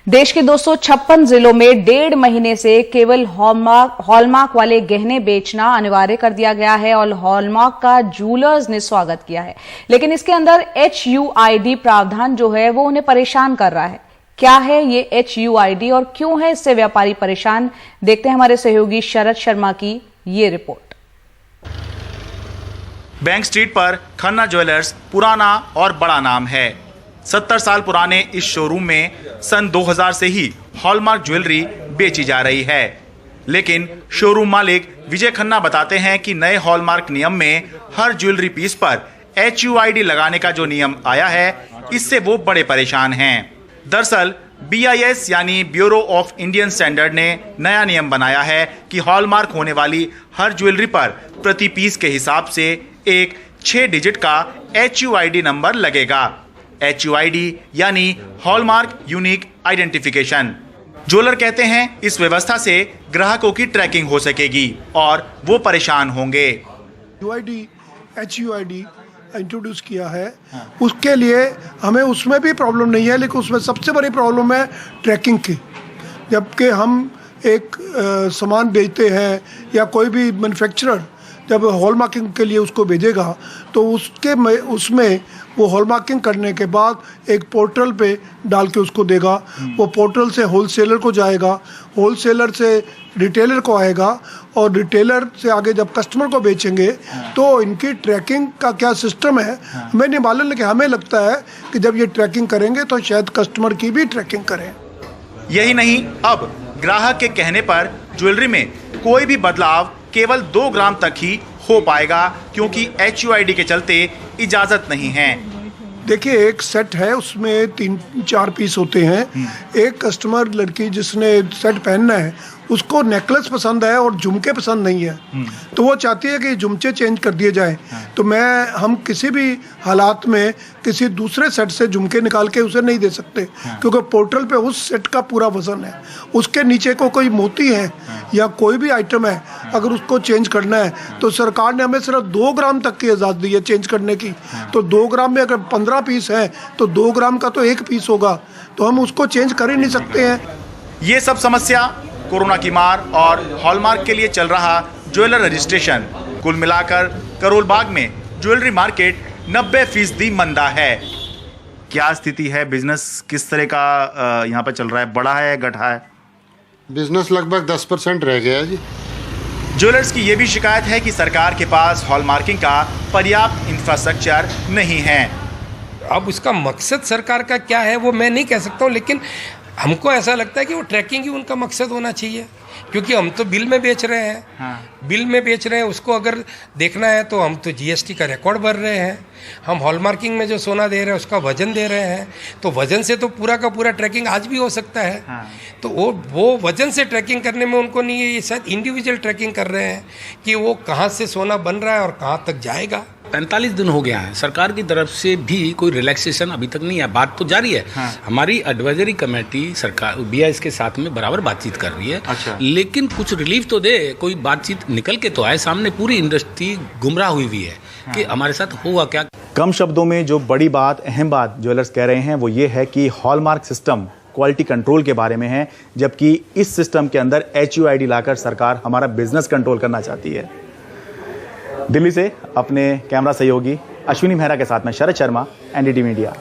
देश के 256 जिलों में 1.5 महीने से केवल हॉलमार्क वाले गहने बेचना अनिवार्य कर दिया गया है और हॉलमार्क का जूलर्स ने स्वागत किया है। लेकिन इसके अंदर HUID प्रावधान जो है वो उन्हें परेशान कर रहा है। क्या है ये HUID और क्यों है इससे व्यापारी परेशान, देखते हैं हमारे सहयोगी शरद शर्मा की ये रिपोर्ट। बैंक स्ट्रीट पर खन्ना ज्वेलर्स पुराना और बड़ा नाम है। 70 साल पुराने इस शोरूम में सन 2000 से ही हॉलमार्क ज्वेलरी बेची जा रही है। लेकिन शोरूम मालिक विजय खन्ना बताते हैं कि नए हॉलमार्क नियम में हर ज्वेलरी पीस पर HUID लगाने का जो नियम आया है, इससे वो बड़े परेशान हैं। दरअसल BIS यानी ब्यूरो ऑफ इंडियन स्टैंडर्ड ने नया नियम बनाया है कि हॉलमार्क होने वाली हर ज्वेलरी पर प्रति पीस के हिसाब से एक 6 डिजिट का HUID नंबर लगेगा। HUID यानी हॉलमार्क यूनिक आइडेंटिफिकेशन। ज्वेलर कहते हैं इस व्यवस्था से ग्राहकों की ट्रैकिंग हो सकेगी और वो परेशान होंगे। HUID इंट्रोड्यूस किया है, उसके लिए हमें उसमें भी प्रॉब्लम नहीं है, लेकिन उसमें सबसे बड़ी प्रॉब्लम है ट्रैकिंग की। जबकि हम एक सामान बेचते हैं या कोई भी मैन्युफैक्चरर जब हॉलमार्किंग के लिए उसको भेजेगा तो उसमें वो हॉलमार्किंग करने के बाद एक पोर्टल पे डाल के उसको देगा। वो पोर्टल से होलसेलर को जाएगा, होलसेलर से रिटेलर को आएगा और रिटेलर से आगे जब कस्टमर को बेचेंगे तो इनकी ट्रैकिंग का क्या सिस्टम है हमें नहीं मालूम, लेकिन हमें लगता है कि जब ये ट्रैकिंग करेंगे तो शायद कस्टमर की भी ट्रैकिंग करें। यही नहीं, अब ग्राहक के कहने पर ज्वेलरी में कोई भी बदलाव केवल 2 ग्राम तक ही हो पाएगा, क्योंकि HUID के चलते इजाजत नहीं है। देखिए, एक सेट है, उसमें 3-4 पीस होते हैं। एक कस्टमर लड़की जिसने सेट पहनना है उसको नेकलेस पसंद है और झुमके पसंद नहीं है, तो वो चाहती है कि झुमके चेंज कर दिए जाए। तो हम किसी भी हालात में किसी दूसरे सेट से झुमके निकाल के उसे नहीं दे सकते, क्योंकि पोर्टल पे उस सेट का पूरा वजन है। उसके नीचे को कोई मोती है या कोई भी आइटम है, अगर उसको चेंज करना है तो सरकार ने हमें सिर्फ 2 ग्राम तक की इजाज़त दी है चेंज करने की। तो 2 ग्राम में अगर 15 पीस है तो 2 ग्राम का तो 1 पीस होगा, तो हम उसको चेंज कर ही नहीं सकते हैं। ये सब समस्या, कोरोना की मार और हॉलमार्क के लिए चल रहा ज्वेलर रजिस्ट्रेशन, कुल मिलाकर करोल बाग में ज्वेलरी मार्केट 90% मंदा है। क्या स्थिति है? बिजनेस किस तरह का यहाँ पर चल रहा है? बढ़ा है, घटा है? बिजनेस लगभग 10% रह गया है जी। ज्वेलर्स की ये भी शिकायत है कि सरकार के पास हॉलमार्किंग का पर्याप्त इंफ्रास्ट्रक्चर नहीं है। अब उसका मकसद सरकार का क्या है वो मैं नहीं कह सकता हूँ, लेकिन हमको ऐसा लगता है कि वो ट्रैकिंग ही उनका मकसद होना चाहिए, क्योंकि हम तो बिल में बेच रहे हैं। बिल में बेच रहे हैं, उसको अगर देखना है तो हम तो GST का रिकॉर्ड भर रहे हैं। हम हॉलमार्किंग में जो सोना दे रहे हैं उसका वजन दे रहे हैं, तो वजन से तो पूरा का पूरा ट्रैकिंग आज भी हो सकता है। तो वो वजन से ट्रैकिंग करने में उनको नहीं है, ये शायद इंडिविजुअल ट्रैकिंग कर रहे हैं कि वो कहाँ से सोना बन रहा है और कहाँ तक जाएगा। 45 दिन हो गया है, सरकार की तरफ से भी कोई रिलैक्सेशन अभी तक नहीं है। बात तो जारी है। हमारी एडवाइजरी कमेटी सरकार BIS के साथ में बराबर बातचीत कर रही है। लेकिन कुछ रिलीफ तो दे, कोई बातचीत निकल के तो आए सामने। पूरी इंडस्ट्री गुमराह हुई हुई है कि हमारे साथ होगा क्या। कम शब्दों में जो बड़ी बात, अहम बात ज्वेलर्स कह रहे हैं वो ये है कि हॉलमार्क सिस्टम क्वालिटी कंट्रोल के बारे में है, जबकि इस सिस्टम के अंदर HUID लाकर सरकार हमारा बिजनेस कंट्रोल करना चाहती है। दिल्ली से अपने कैमरा सहयोगी अश्विनी मेहरा के साथ में शरद शर्मा, NDT मीडिया।